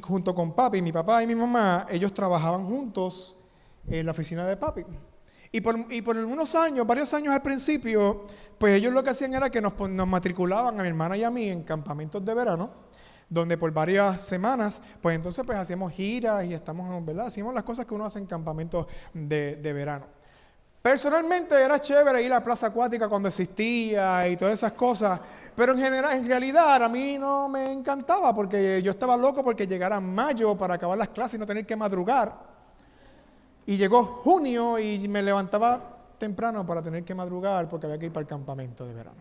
junto con papi, mi papá y mi mamá, ellos trabajaban juntos en la oficina de papi. Y por algunos años, varios años al principio, pues ellos lo que hacían era que nos matriculaban a mi hermana y a mí en campamentos de verano, donde por varias semanas, pues entonces pues hacíamos giras y ¿verdad? Hacíamos las cosas que uno hace en campamentos de verano. Personalmente era chévere ir a la plaza acuática cuando existía y todas esas cosas, pero en realidad a mí no me encantaba porque yo estaba loco porque llegara mayo para acabar las clases y no tener que madrugar. Y llegó junio y me levantaba temprano para tener que madrugar porque había que ir para el campamento de verano.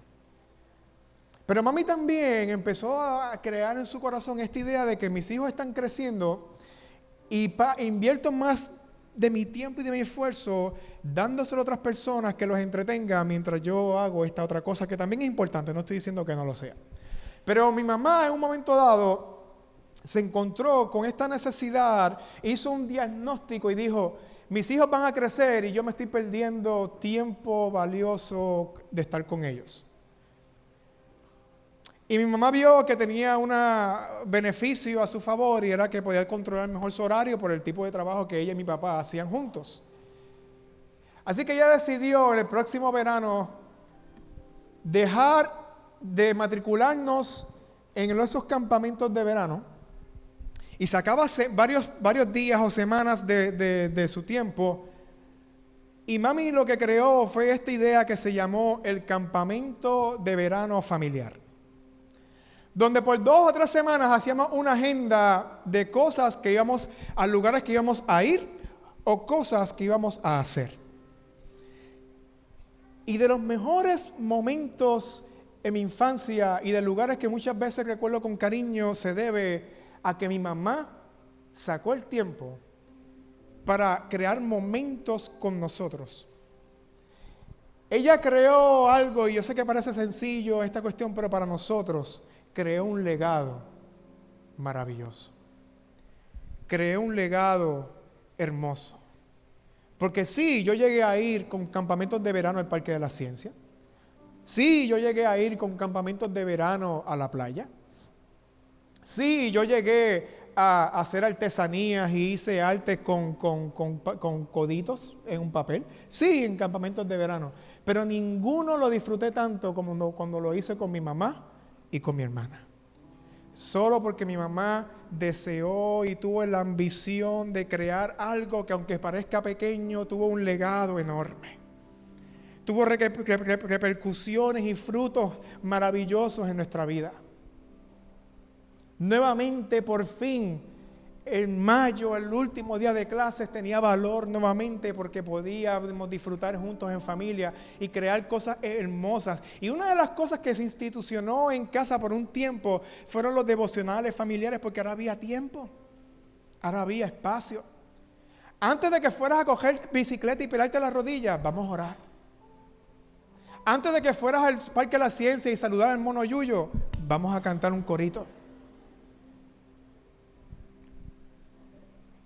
Pero mami también empezó a crear en su corazón esta idea de que mis hijos están creciendo y invierto más de mi tiempo y de mi esfuerzo dándoselo a otras personas que los entretenga mientras yo hago esta otra cosa que también es importante, no estoy diciendo que no lo sea. Pero mi mamá en un momento dado se encontró con esta necesidad, hizo un diagnóstico y dijo, mis hijos van a crecer y yo me estoy perdiendo tiempo valioso de estar con ellos. Y mi mamá vio que tenía un beneficio a su favor y era que podía controlar mejor su horario por el tipo de trabajo que ella y mi papá hacían juntos. Así que ella decidió en el próximo verano dejar de matricularnos en esos campamentos de verano y sacaba varios días o semanas de su tiempo. Y mami lo que creó fue esta idea que se llamó el campamento de verano familiar, donde por 2 o 3 semanas hacíamos una agenda de cosas que íbamos, a lugares que íbamos a ir o cosas que íbamos a hacer. Y de los mejores momentos en mi infancia y de lugares que muchas veces recuerdo con cariño se debe a que mi mamá sacó el tiempo para crear momentos con nosotros. Ella creó algo, y yo sé que parece sencillo esta cuestión, pero para nosotros creó un legado maravilloso. Creó un legado hermoso. Porque sí, yo llegué a ir con campamentos de verano al Parque de la Ciencia. Sí, yo llegué a ir con campamentos de verano a la playa. Sí, yo llegué a hacer artesanías y hice artes con coditos en un papel. Sí, en campamentos de verano. Pero ninguno lo disfruté tanto como cuando lo hice con mi mamá y con mi hermana. Solo porque mi mamá deseó y tuvo la ambición de crear algo que, aunque parezca pequeño, tuvo un legado enorme. Tuvo repercusiones y frutos maravillosos en nuestra vida. Nuevamente, por fin, en mayo, el último día de clases, tenía valor nuevamente porque podíamos disfrutar juntos en familia y crear cosas hermosas. Y una de las cosas que se institucionó en casa por un tiempo fueron los devocionales familiares, porque ahora había tiempo, ahora había espacio. Antes de que fueras a coger bicicleta y pelarte las rodillas, vamos a orar. Antes de que fueras al Parque de la Ciencia y saludar al mono Yuyo, vamos a cantar un corito.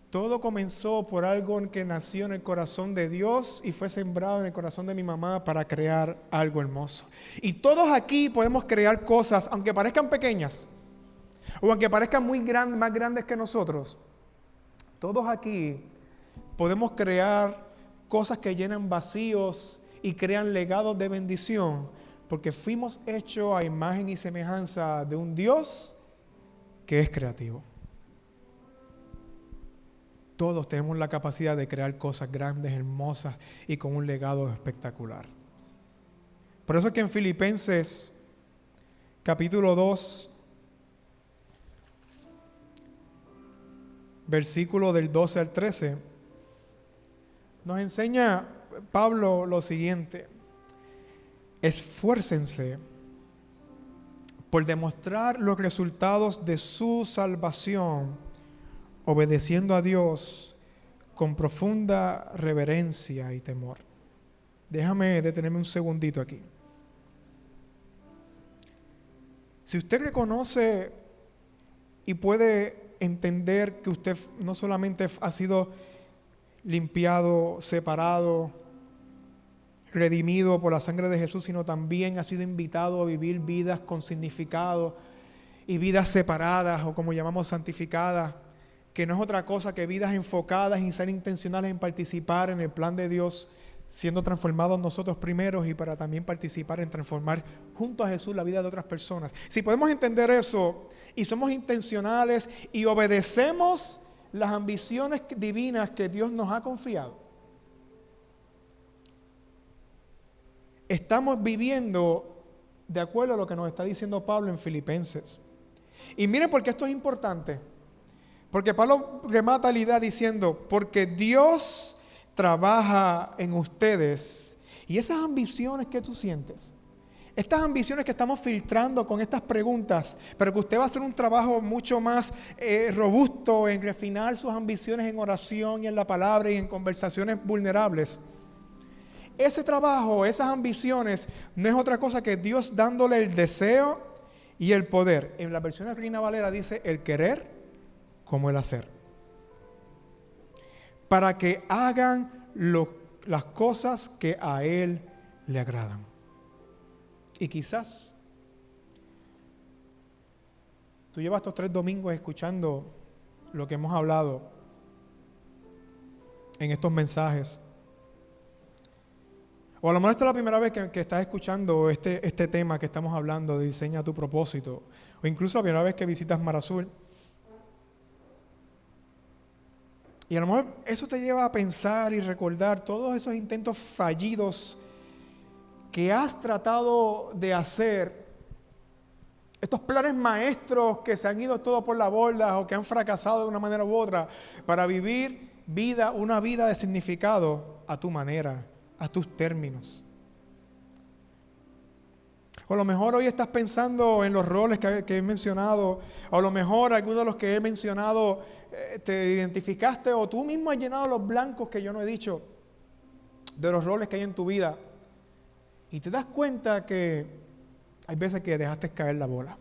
Todo comenzó por algo que nació en el corazón de Dios y fue sembrado en el corazón de mi mamá para crear algo hermoso. Y todos aquí podemos crear cosas, aunque parezcan pequeñas, o aunque parezcan más grandes que nosotros. Todos aquí podemos crear cosas que llenan vacíos y crean legados de bendición, porque fuimos hechos a imagen y semejanza de un Dios que es creativo. Todos tenemos la capacidad de crear cosas grandes, hermosas y con un legado espectacular. Por eso es que en Filipenses capítulo 2, versículo del 12 al 13, nos enseña Pablo lo siguiente: esfuércense por demostrar los resultados de su salvación, obedeciendo a Dios con profunda reverencia y temor. Déjame detenerme un segundito aquí. Si usted reconoce y puede entender que usted no solamente ha sido limpiado, separado, redimido por la sangre de Jesús, sino también ha sido invitado a vivir vidas con significado y vidas separadas, o como llamamos santificadas, que no es otra cosa que vidas enfocadas y ser intencionales en participar en el plan de Dios, siendo transformados nosotros primeros y para también participar en transformar junto a Jesús la vida de otras personas. Si podemos entender eso y somos intencionales y obedecemos las ambiciones divinas que Dios nos ha confiado, estamos viviendo de acuerdo a lo que nos está diciendo Pablo en Filipenses. Y miren por qué esto es importante. Porque Pablo remata la idea diciendo: porque Dios trabaja en ustedes. Y esas ambiciones que tú sientes, estas ambiciones que estamos filtrando con estas preguntas, pero que usted va a hacer un trabajo mucho más robusto en refinar sus ambiciones en oración y en la palabra y en conversaciones vulnerables. Ese trabajo, esas ambiciones, no es otra cosa que Dios dándole el deseo y el poder. En la versión de Reina Valera dice el querer como el hacer, para que hagan las cosas que a Él le agradan. Y quizás tú llevas estos 3 domingos escuchando lo que hemos hablado en estos mensajes, o a lo mejor esta es la primera vez que estás escuchando este tema que estamos hablando de diseña tu propósito, o incluso la primera vez que visitas Mar Azul. Y a lo mejor eso te lleva a pensar y recordar todos esos intentos fallidos que has tratado de hacer, estos planes maestros que se han ido todos por la borda o que han fracasado de una manera u otra, para vivir una vida de significado a tu manera, a tus términos. O a lo mejor hoy estás pensando en los roles que he mencionado, o a lo mejor algunos de los que he mencionado te identificaste, o tú mismo has llenado los blancos que yo no he dicho de los roles que hay en tu vida. Y te das cuenta que hay veces que dejaste caer la bola,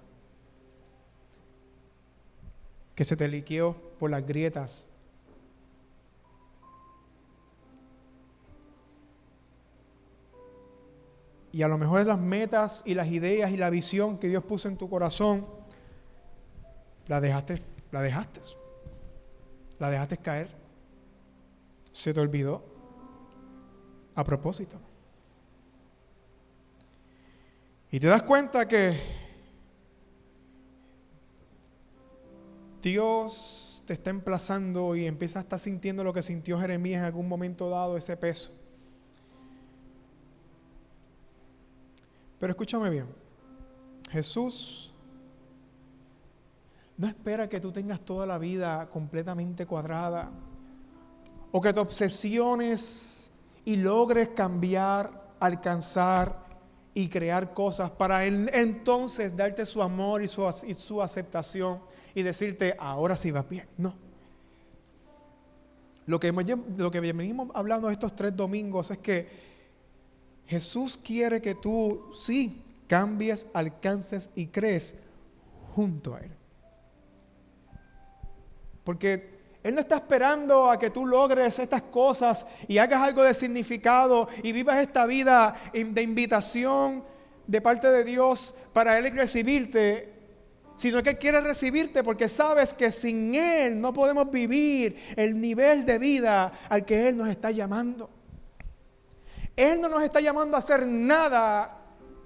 que se te liqueó por las grietas. Y a lo mejor las metas y las ideas y la visión que Dios puso en tu corazón, la dejaste caer. Se te olvidó a propósito. Y te das cuenta que Dios te está emplazando y empiezas a estar sintiendo lo que sintió Jeremías en algún momento dado, ese peso. Pero escúchame bien, Jesús no espera que tú tengas toda la vida completamente cuadrada o que te obsesiones y logres cambiar, alcanzar y crear cosas para entonces darte su amor y su aceptación y decirte, ahora sí va bien. No. Lo que venimos hablando estos 3 domingos es que Jesús quiere que tú sí cambies, alcances y crees junto a Él. Porque Él no está esperando a que tú logres estas cosas y hagas algo de significado y vivas esta vida de invitación de parte de Dios para Él recibirte, sino que Él quiere recibirte porque sabes que sin Él no podemos vivir el nivel de vida al que Él nos está llamando. Él no nos está llamando a hacer nada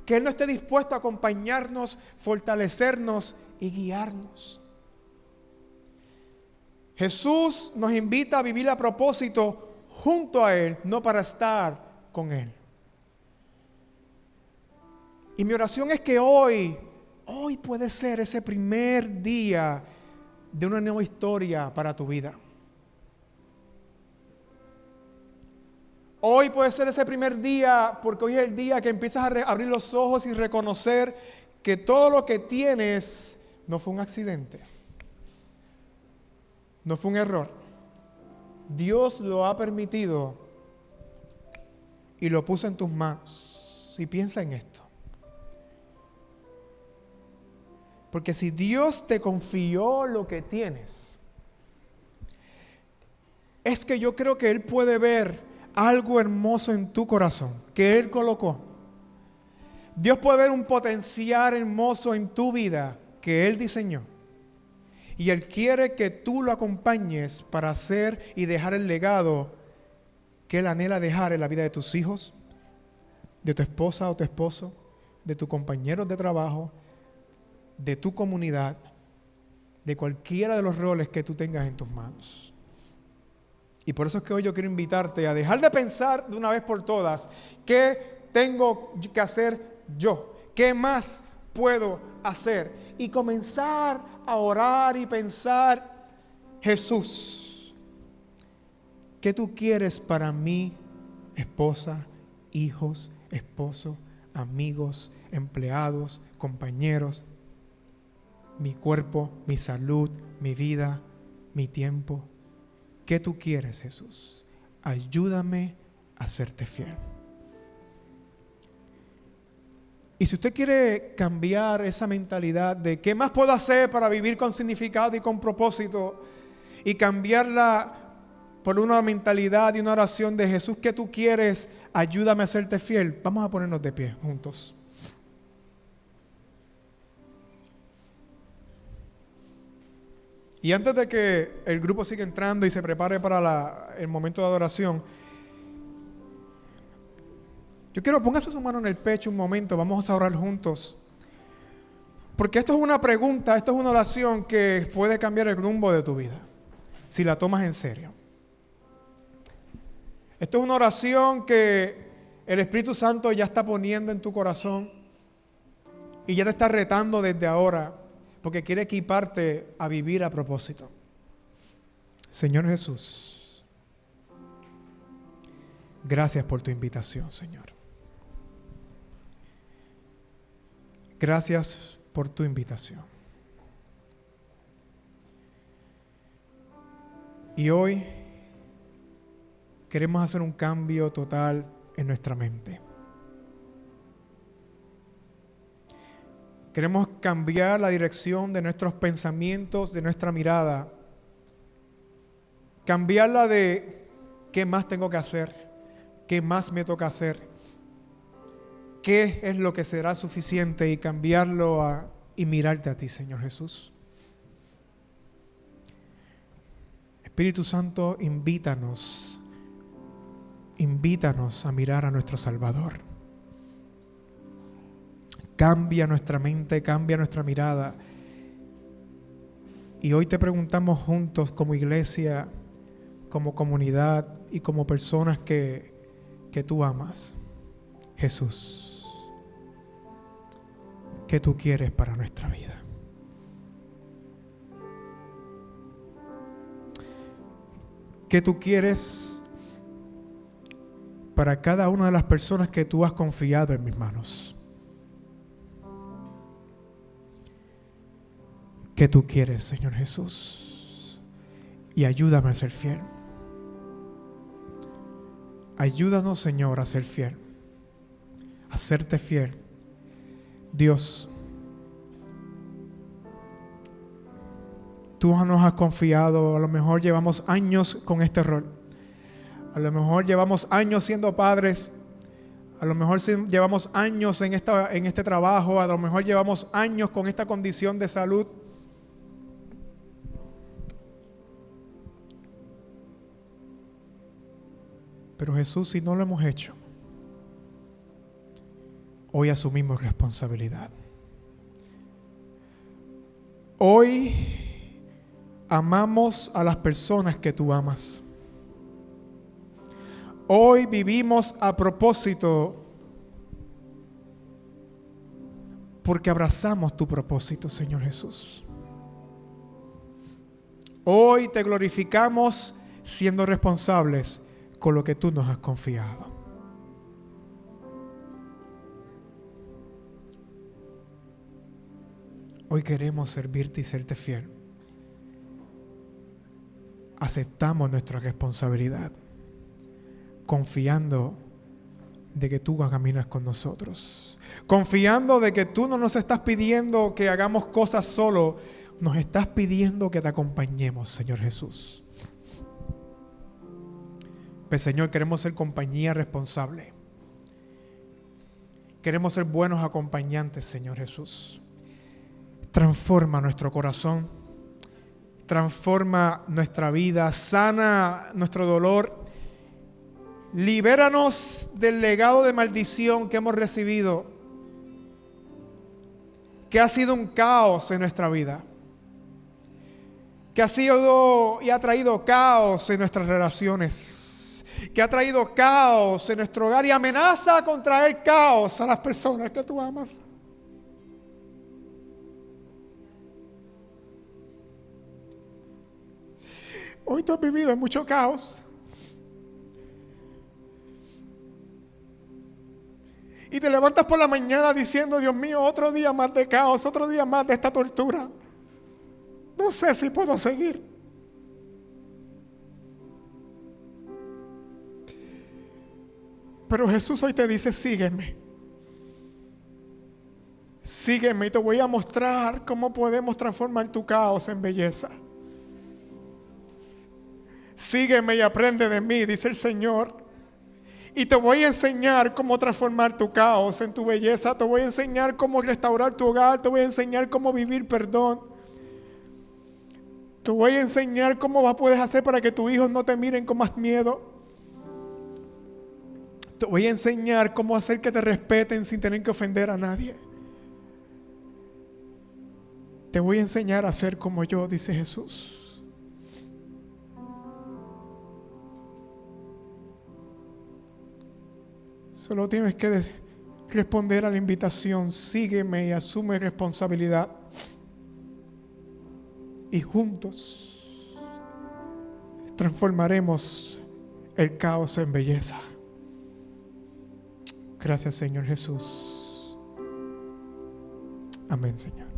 que Él no esté dispuesto a acompañarnos, fortalecernos y guiarnos. Jesús nos invita a vivir a propósito junto a Él, no para estar con Él. Y mi oración es que hoy puede ser ese primer día de una nueva historia para tu vida. Hoy puede ser ese primer día, porque hoy es el día que empiezas a abrir los ojos y reconocer que todo lo que tienes no fue un accidente, no fue un error. Dios lo ha permitido y lo puso en tus manos. Y piensa en esto. Porque si Dios te confió lo que tienes, es que yo creo que Él puede ver algo hermoso en tu corazón que Él colocó. Dios puede ver un potencial hermoso en tu vida que Él diseñó. Y Él quiere que tú lo acompañes para hacer y dejar el legado que Él anhela dejar en la vida de tus hijos, de tu esposa o tu esposo, de tus compañeros de trabajo, de tu comunidad, de cualquiera de los roles que tú tengas en tus manos. Y por eso es que hoy yo quiero invitarte a dejar de pensar de una vez por todas, ¿qué tengo que hacer yo? ¿Qué más puedo hacer? Y comenzar a orar y pensar, Jesús, ¿qué tú quieres para mí, esposa, hijos, esposo, amigos, empleados, compañeros, mi cuerpo, mi salud, mi vida, mi tiempo? ¿Qué tú quieres, Jesús? Ayúdame a serte fiel. Y si usted quiere cambiar esa mentalidad de qué más puedo hacer para vivir con significado y con propósito, y cambiarla por una mentalidad y una oración de Jesús, ¿qué tú quieres? Ayúdame a serte fiel. Vamos a ponernos de pie juntos. Y antes de que el grupo siga entrando y se prepare para el momento de adoración, yo quiero, póngase su mano en el pecho un momento, vamos a orar juntos. Porque esto es una pregunta, esto es una oración que puede cambiar el rumbo de tu vida, si la tomas en serio. Esto es una oración que el Espíritu Santo ya está poniendo en tu corazón y ya te está retando desde ahora, porque quiere equiparte a vivir a propósito. Señor Jesús, gracias por tu invitación, Señor. Gracias por tu invitación. Y hoy queremos hacer un cambio total en nuestra mente. Queremos cambiar la dirección de nuestros pensamientos, de nuestra mirada. Cambiarla de qué más tengo que hacer, qué más me toca hacer, qué es lo que será suficiente, y cambiarlo y mirarte a ti, Señor Jesús. Espíritu Santo, invítanos a mirar a nuestro Salvador. Cambia nuestra mente, cambia nuestra mirada. Y hoy te preguntamos juntos como iglesia, como comunidad y como personas que tú amas. Jesús, ¿qué tú quieres para nuestra vida? ¿Qué tú quieres para cada una de las personas que tú has confiado en mis manos? ¿Qué tú quieres, Señor Jesús? Y ayúdame a ser fiel. Ayúdanos, Señor, a ser fiel, a serte fiel. Dios, tú nos has confiado. A lo mejor llevamos años con este rol. A lo mejor llevamos años siendo padres. A lo mejor llevamos años en este trabajo. A lo mejor llevamos años con esta condición de salud. Pero Jesús, si no lo hemos hecho, hoy asumimos responsabilidad. Hoy amamos a las personas que tú amas. Hoy vivimos a propósito porque abrazamos tu propósito, Señor Jesús. Hoy te glorificamos siendo responsables con lo que tú nos has confiado. Hoy queremos servirte y serte fiel. Aceptamos nuestra responsabilidad, confiando de que tú caminas con nosotros, confiando de que tú no nos estás pidiendo que hagamos cosas solo, nos estás pidiendo que te acompañemos, Señor Jesús. Pues, Señor, queremos ser compañía responsable. Queremos ser buenos acompañantes, Señor Jesús. Transforma nuestro corazón, transforma nuestra vida, sana nuestro dolor. Libéranos del legado de maldición que hemos recibido, que ha sido un caos en nuestra vida, que ha sido y ha traído caos en nuestras relaciones, que ha traído caos en nuestro hogar y amenaza con traer caos a las personas que tú amas. Hoy tú has vivido en mucho caos. Y te levantas por la mañana diciendo: Dios mío, otro día más de caos, otro día más de esta tortura. No sé si puedo seguir. Pero Jesús hoy te dice: sígueme. Sígueme y te voy a mostrar cómo podemos transformar tu caos en belleza. Sígueme y aprende de mí, dice el Señor. Y te voy a enseñar cómo transformar tu caos en tu belleza. Te voy a enseñar cómo restaurar tu hogar. Te voy a enseñar cómo vivir perdón. Te voy a enseñar cómo puedes hacer para que tus hijos no te miren con más miedo. Te voy a enseñar cómo hacer que te respeten sin tener que ofender a nadie. Te voy a enseñar a ser como yo, dice Jesús. Solo tienes que responder a la invitación: sígueme y asume responsabilidad. Y juntos transformaremos el caos en belleza. Gracias, Señor Jesús. Amén, Señor.